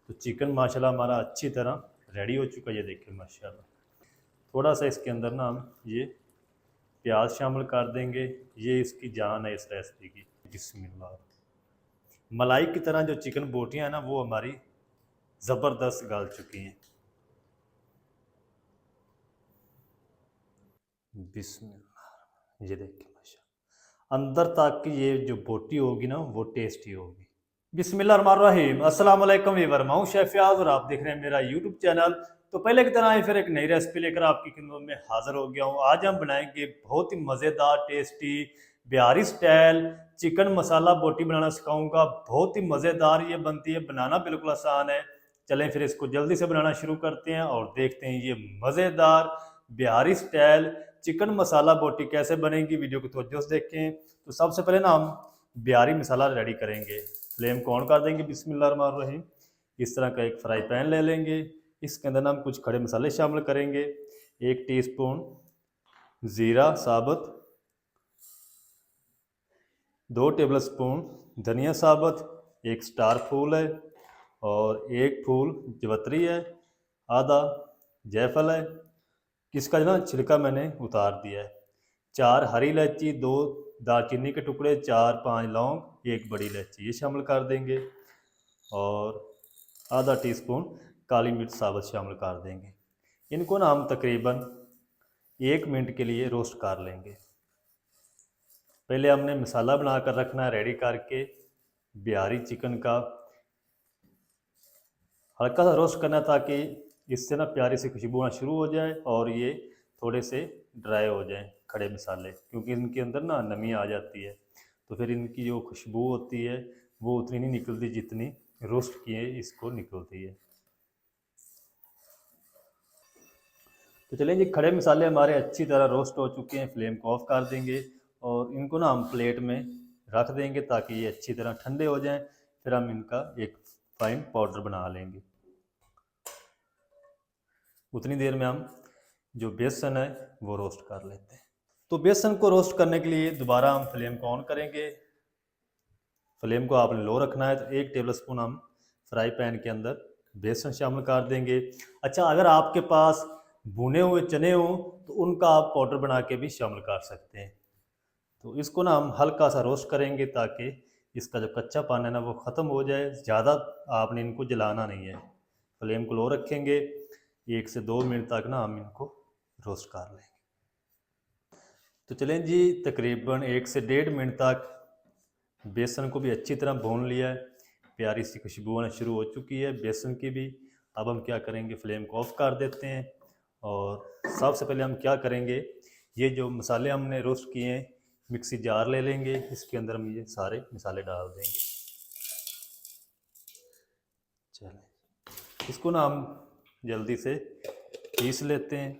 तो चिकन माशाल्लाह हमारा अच्छी तरह रेडी हो चुका है, ये देखिए माशाल्लाह। थोड़ा सा इसके अंदर ना हम ये प्याज शामिल कर देंगे, ये इसकी जान है इस रेसिपी की। बिस्मिल्लाह। मलाई की तरह जो चिकन बोटियाँ हैं ना वो हमारी ज़बरदस्त गल चुकी हैं। बिस्मिल्लाह, ये देखिए माशाल्लाह अंदर तक की ये जो बोटी होगी ना वो टेस्टी होगी। बिस्मिल्लाहिर्रहमानिर्रहीम, अस्सलाम वालेकुम वीवर, मैं हूं शेफ फयाज और आप देख रहे हैं मेरा यूट्यूब चैनल। तो पहले की तरह ही फिर एक नई रेसिपी लेकर आपकी खिदमत में हाजिर हो गया हूं। आज हम बनाएंगे बहुत ही मज़ेदार टेस्टी बिहारी स्टाइल चिकन मसाला बोटी बनाना सिखाऊंगा। बहुत ही मज़ेदार ये बनती है, बनाना बिल्कुल आसान है। चलें फिर इसको जल्दी से बनाना शुरू करते हैं और देखते हैं ये मज़ेदार बिहारी स्टाइल चिकन मसाला बोटी कैसे बनेगी। वीडियो को तवज्जो से देखें। तो सबसे पहले ना हम बिहारी मसाला रेडी करेंगे। फ्लेम को ऑन कर देंगे बिस्मिल्लाहिर्रहमानिर्रहीम। इस तरह का एक फ्राई पैन ले लेंगे, इसके अंदर हम कुछ खड़े मसाले शामिल करेंगे। 1 टीस्पून ज़ीरा साबुत, 2 टेबलस्पून धनिया साबुत, 1 स्टार फूल है और 1 फूल जवतरी है, आधा जायफल है, इसका जो ना छिलका मैंने उतार दिया है, 4 हरी इलायची, 2 दालचीनी के टुकड़े, 4-5 लौंग, 1 बड़ी इलायची, ये शामिल कर देंगे और आधा टीस्पून काली मिर्च साबुत शामिल कर देंगे। इनको ना हम तकरीबन 1 मिनट के लिए रोस्ट कर लेंगे। पहले हमने मसाला बनाकर रखना है रेडी करके। बिहारी चिकन का हल्का सा रोस्ट करना ताकि इससे ना प्यारी सी खुशबू आना शुरू हो जाए और ये थोड़े से ड्राई हो जाएं खड़े मसाले, क्योंकि इनके अंदर ना नमी आ जाती है तो फिर इनकी जो खुशबू होती है वो उतनी नहीं निकलती जितनी रोस्ट किए इसको निकलती है। तो चलें जी, खड़े मसाले हमारे अच्छी तरह रोस्ट हो चुके हैं। फ्लेम को ऑफ कर देंगे और इनको ना हम प्लेट में रख देंगे ताकि ये अच्छी तरह ठंडे हो जाएं। फिर हम इनका एक फाइन पाउडर बना लेंगे। उतनी देर में हम जो बेसन है वो रोस्ट कर लेते हैं। तो बेसन को रोस्ट करने के लिए दोबारा हम फ्लेम को ऑन करेंगे। फ्लेम को आपने लो रखना है। तो 1 टेबलस्पून हम फ्राई पैन के अंदर बेसन शामिल कर देंगे। अच्छा, अगर आपके पास भुने हुए चने हो तो उनका आप पाउडर बना के भी शामिल कर सकते हैं। तो इसको ना हम हल्का सा रोस्ट करेंगे ताकि इसका जो कच्चापन है ना वो ख़त्म हो जाए। ज़्यादा आपने इनको जलाना नहीं है। फ्लेम को लो रखेंगे। 1 से 2 मिनट तक ना हम इनको रोस्ट कर लेंगे। तो चलें जी, तकरीबन 1 से 1.5 मिनट तक बेसन को भी अच्छी तरह भून लिया है। प्यारी सी खुशबू आना शुरू हो चुकी है बेसन की भी। अब हम क्या करेंगे, फ्लेम को ऑफ कर देते हैं और सबसे पहले हम क्या करेंगे, ये जो मसाले हमने रोस्ट किए हैं मिक्सी जार ले लेंगे, इसके अंदर हम ये सारे मसाले डाल देंगे। चलें, इसको ना हम जल्दी से पीस लेते हैं।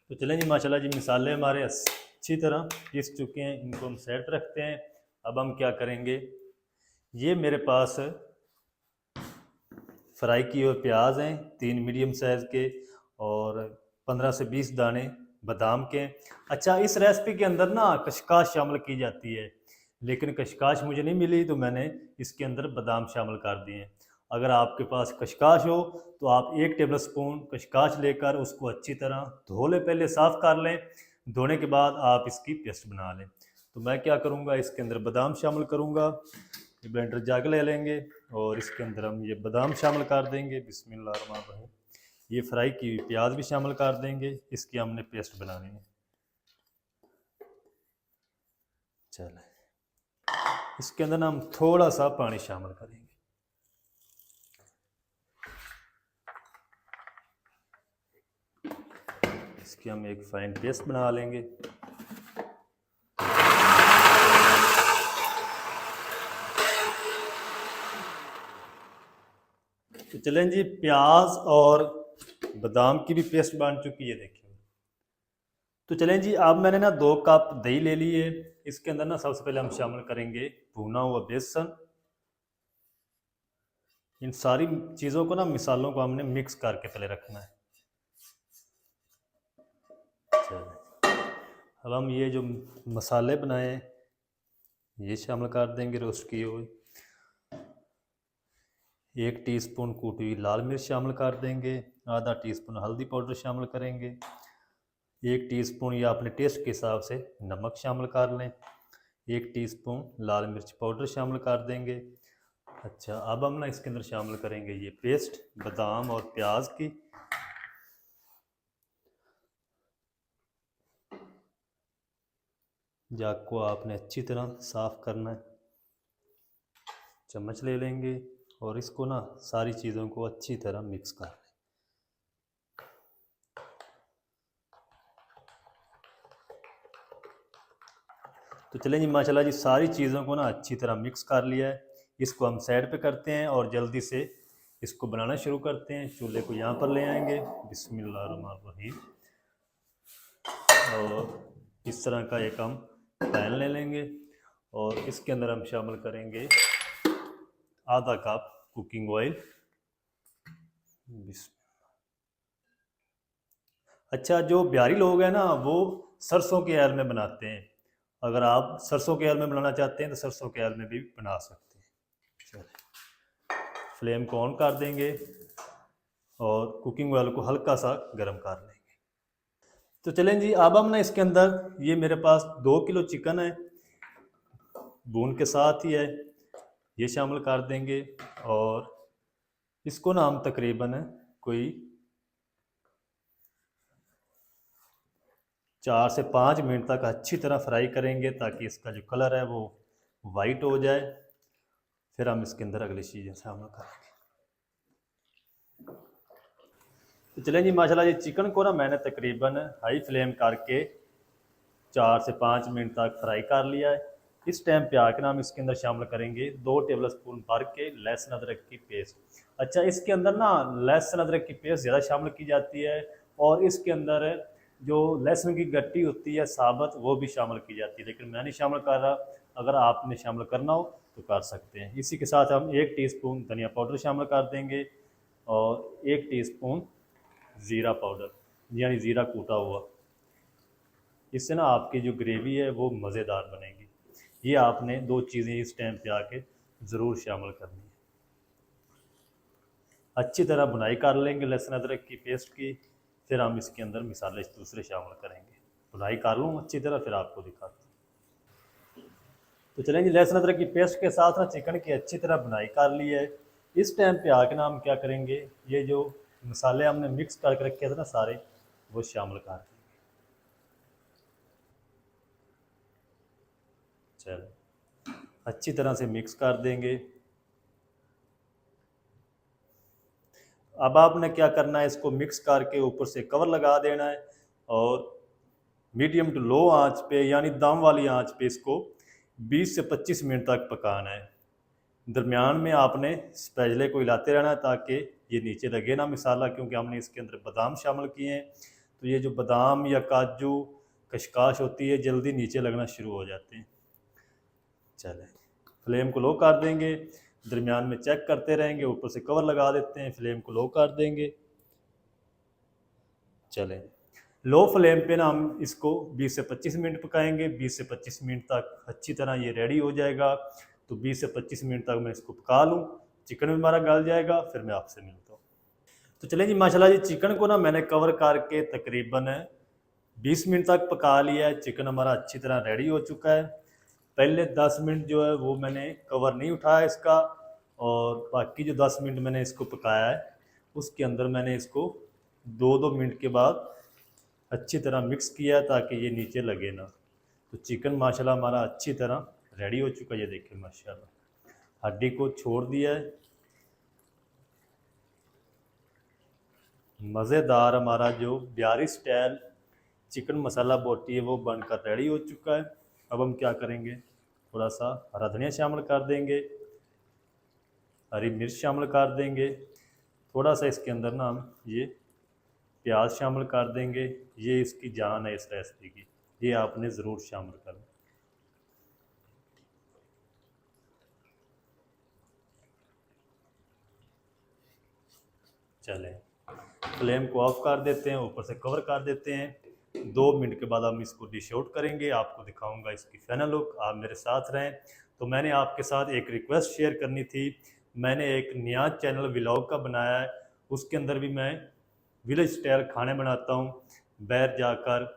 तो चलें जी, माशाल्लाह जी मसाले हमारे अच्छी तरह पीस चुके हैं। इनको हम सेट रखते हैं। अब हम क्या करेंगे, ये मेरे पास फ्राई किए हुए प्याज हैं 3 मीडियम साइज़ के और 15 से 20 दाने बादाम के। अच्छा, इस रेसिपी के अंदर ना कशकाश शामिल की जाती है, लेकिन कशकाश मुझे नहीं मिली तो मैंने इसके अंदर बादाम शामिल कर दिए हैं। अगर आपके पास कशकाश हो तो आप 1 टेबलस्पून कशकाश लेकर उसको अच्छी तरह धो लें, पहले साफ़ कर लें। धोने के बाद आप इसकी पेस्ट बना लें। तो मैं क्या करूँगा, इसके अंदर बादाम शामिल करूँगा। ब्लेंडर जग ले लेंगे और इसके अंदर हम ये बादाम शामिल कर देंगे। बिस्मिल्लाहिर्रहमानिर्रहीम। ये फ्राई की हुई प्याज भी शामिल कर देंगे, इसकी हमने पेस्ट बनानी है। चलें, इसके अंदर ना हम थोड़ा सा पानी शामिल करेंगे। इसकी हम एक फाइन पेस्ट बना लेंगे। तो चलें जी, प्याज और बादाम की भी पेस्ट बन चुकी है, देखिए। तो चलें जी, अब मैंने ना 2 कप दही ले ली है। इसके अंदर ना सबसे पहले हम शामिल करेंगे भुना हुआ बेसन। इन सारी चीज़ों को ना, मिसालों को हमने मिक्स करके पहले रखना है। चलिए, अब हम ये जो मसाले बनाए हैं ये शामिल कर देंगे रोस्ट किए हुए। 1 टीस्पून कूटी हुई लाल मिर्च शामिल कर देंगे, आधा टीस्पून हल्दी पाउडर शामिल करेंगे, 1 टीस्पून या अपने टेस्ट के हिसाब से नमक शामिल कर लें, 1 टीस्पून लाल मिर्च पाउडर शामिल कर देंगे। अच्छा, अब हम ना इसके अंदर शामिल करेंगे ये पेस्ट बादाम और प्याज की। जाग को आपने अच्छी तरह साफ़ करना है, चम्मच ले लेंगे और इसको ना सारी चीज़ों को अच्छी तरह मिक्स कर लें। तो चलें जी, माशाल्लाह जी सारी चीज़ों को ना अच्छी तरह मिक्स कर लिया है। इसको हम साइड पे करते हैं और जल्दी से इसको बनाना शुरू करते हैं। चूल्हे को यहाँ पर ले आएंगे, बिस्मिल्लाहिर्रहमानिर्रहीम, और इस तरह का एक हम पैन ले लेंगे और इसके अंदर हम शामिल करेंगे आधा कप कुकिंग ऑयल। अच्छा, जो बिहारी लोग हैं ना वो सरसों के ऑयल में बनाते हैं। अगर आप सरसों के ऑयल में बनाना चाहते हैं तो सरसों के ऑयल में भी बना सकते हैं। चलिए, फ्लेम को ऑन कर देंगे और कुकिंग ऑयल को हल्का सा गर्म कर लेंगे। तो चलें जी, अब हम ना इसके अंदर, ये मेरे पास 2 किलो चिकन है, भून के साथ ही है, ये शामिल कर देंगे और इसको ना हम तकरीबन कोई 4 से 5 मिनट तक अच्छी तरह फ्राई करेंगे ताकि इसका जो कलर है वो वाइट हो जाए। फिर हम इसके अंदर अगली चीज़ें शामिल करेंगे। तो चलें जी, माशाल्लाह ये चिकन को ना मैंने तकरीबन हाई फ्लेम करके 4 से 5 मिनट तक फ्राई कर लिया है। इस टाइम पे आके ना हम इसके अंदर शामिल करेंगे 2 टेबल स्पून भर के लहसुन अदरक की पेस्ट। अच्छा, इसके अंदर ना लहसुन अदरक की पेस्ट ज़्यादा शामिल की जाती है और इसके अंदर जो लहसुन की गट्टी होती है साबुत, वो भी शामिल की जाती है, लेकिन मैं नहीं शामिल कर रहा। अगर आपने शामिल करना हो तो कर सकते हैं। इसी के साथ हम 1 टीस्पून धनिया पाउडर शामिल कर देंगे और 1 टीस्पून ज़ीरा पाउडर, यानी ज़ीरा कूटा हुआ। इससे ना आपकी जो ग्रेवी है वो मज़ेदार बनेगी। ये आपने 2 चीज़ें इस टाइम पे आके ज़रूर शामिल करनी है। अच्छी तरह बुनाई कर लेंगे लहसुन अदरक की पेस्ट की, फिर हम इसके अंदर मसाले दूसरे शामिल करेंगे। बुनाई कर लूँ अच्छी तरह, फिर आपको दिखाता हूँ। तो चलें जी, लहसुन अदरक की पेस्ट के साथ ना चिकन की अच्छी तरह बुनाई कर ली है। इस टाइम पे आके ना हम क्या करेंगे, ये जो मसाले हमने मिक्स करके रखे थे ना सारे, वो शामिल कर देंगे। चलो, अच्छी तरह से मिक्स कर देंगे। अब आपने क्या करना है, इसको मिक्स करके ऊपर से कवर लगा देना है और मीडियम टू लो आंच पे, यानी दम वाली आंच पे इसको 20 से 25 मिनट तक पकाना है। दरमियान में आपने स्पैचुले को हिलाते रहना है ताकि ये नीचे लगे ना मसाला, क्योंकि हमने इसके अंदर बादाम शामिल किए हैं। तो ये जो बादाम या काजू कशकाश होती है जल्दी नीचे लगना शुरू हो जाते हैं। चलें, फ्लेम को लो कर देंगे, दरमियान में चेक करते रहेंगे, ऊपर से कवर लगा देते हैं, फ्लेम को लो कर देंगे। चलें, लो फ्लेम पे ना हम इसको 20 से 25 मिनट पकाएंगे। 20 से 25 मिनट तक अच्छी तरह ये रेडी हो जाएगा। तो 20 से 25 मिनट तक मैं इसको पका लूँ, चिकन भी हमारा गल जाएगा, फिर मैं आपसे मिलता हूँ। तो चलें जी, माशाल्लाह जी चिकन को ना मैंने कवर करके तकरीबन 20 मिनट तक पका लिया है। चिकन हमारा अच्छी तरह रेडी हो चुका है। पहले 10 मिनट जो है वो मैंने कवर नहीं उठाया इसका, और बाकी जो 10 मिनट मैंने इसको पकाया है उसके अंदर मैंने इसको 2-2 मिनट के बाद अच्छी तरह मिक्स किया ताकि ये नीचे लगे ना। तो चिकन माशाल्लाह हमारा अच्छी तरह रेडी हो चुका है। ये देखिए माशाल्लाह हड्डी को छोड़ दिया है। मज़ेदार हमारा जो बिहारी स्टाइल चिकन मसाला बोटी है वो बनकर रेडी हो चुका है। अब हम क्या करेंगे, थोड़ा सा हरा धनिया शामिल कर देंगे, हरी मिर्च शामिल कर देंगे, थोड़ा सा इसके अंदर ना हम ये प्याज शामिल कर देंगे। ये इसकी जान है इस रेसिपी की, ये आपने ज़रूर शामिल करना। चलें, फ्लेम को ऑफ कर देते हैं, ऊपर से कवर कर देते हैं। 2 मिनट के बाद हम इसको डिश आउट करेंगे, आपको दिखाऊंगा इसकी फाइनल लुक। आप मेरे साथ रहें। तो मैंने आपके साथ एक रिक्वेस्ट शेयर करनी थी। मैंने एक नया चैनल व्लॉग का बनाया है, उसके अंदर भी मैं विलेज स्टाइल खाने बनाता हूँ बाहर जाकर,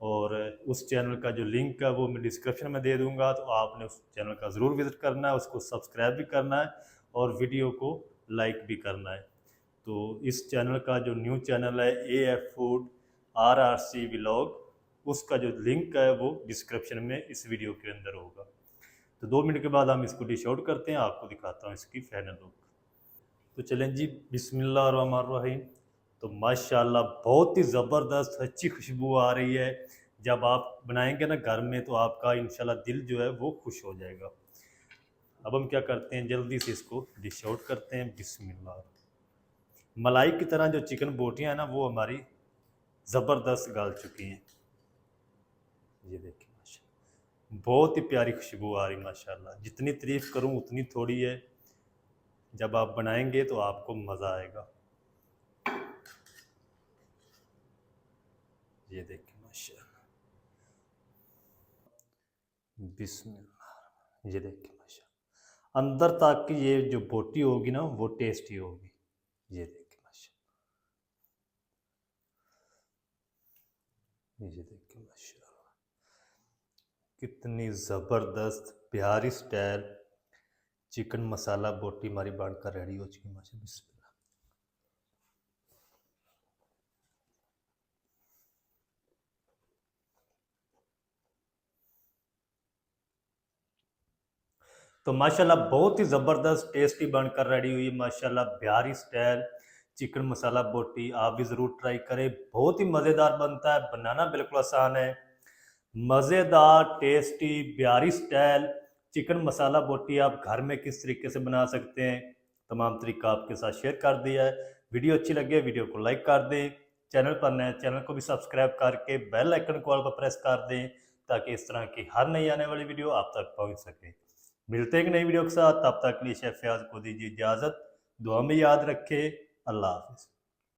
और उस चैनल का जो लिंक है वो मैं डिस्क्रिप्शन में दे दूँगा। तो आपने उस चैनल का ज़रूर विज़िट करना है, उसको सब्सक्राइब भी करना है और वीडियो को लाइक भी करना है। तो इस चैनल का जो न्यू चैनल है AF फूड RRC व्लॉग, उसका जो लिंक है वो डिस्क्रिप्शन में इस वीडियो के अंदर होगा। तो 2 मिनट के बाद हम इसको डिश आउट करते हैं, आपको दिखाता हूँ इसकी फाइनल लुक। तो चलें जी, बिस्मिल्लाहिर्रहमानिर्रहीम। तो माशाल्लाह बहुत ही ज़बरदस्त अच्छी खुशबू आ रही है। जब आप बनाएंगे ना घर में तो आपका इंशाल्लाह दिल जो है वो खुश हो जाएगा। अब हम क्या करते हैं, जल्दी से इसको डिश आउट करते हैं। बिस्मिल्लाह। मलाई की तरह जो चिकन बोटियाँ हैं ना वो हमारी ज़बरदस्त गल चुकी हैं। ये देखिए माशाल्लाह बहुत ही प्यारी खुशबू आ रही माशाल्लाह। जितनी तारीफ़ करूँ उतनी थोड़ी है। जब आप बनाएंगे तो आपको मज़ा आएगा। ये देखिए माशाल्लाह, बिस्मिल्लाह। ये देखिए माशाल्लाह अंदर तक की ये जो बोटी होगी ना वो टेस्टी होगी। ये देखिए माशाल्लाह, ये देखिए माशाल्लाह कितनी ज़बरदस्त बिहारी स्टाइल चिकन मसाला बोटी हमारी बनकर रेडी हो चुकी है माशाल्लाह। बिस्मिल्लाह। तो माशाल्लाह बहुत ही ज़बरदस्त टेस्टी बनकर रेडी हुई माशाल्लाह बिहारी स्टाइल चिकन मसाला बोटी। आप भी ज़रूर ट्राई करें, बहुत ही मज़ेदार बनता है, बनाना बिल्कुल आसान है। मज़ेदार टेस्टी बिहारी स्टाइल चिकन मसाला बोटी आप घर में किस तरीके से बना सकते हैं, तमाम तरीका आपके साथ शेयर कर दिया है। वीडियो अच्छी लगे वीडियो को लाइक कर दें, चैनल पर नए चैनल को भी सब्सक्राइब करके बेल आइकन को ऑल पर प्रेस कर दें, ताकि इस तरह की हर नई आने वाली वीडियो आप तक पहुंच सके। मिलते हैं एक नई वीडियो के साथ, तब तक के लिए शेफ फयाज को दीजिए इजाज़त। दुआ में याद रखें। अल्लाह हाफ़िज़।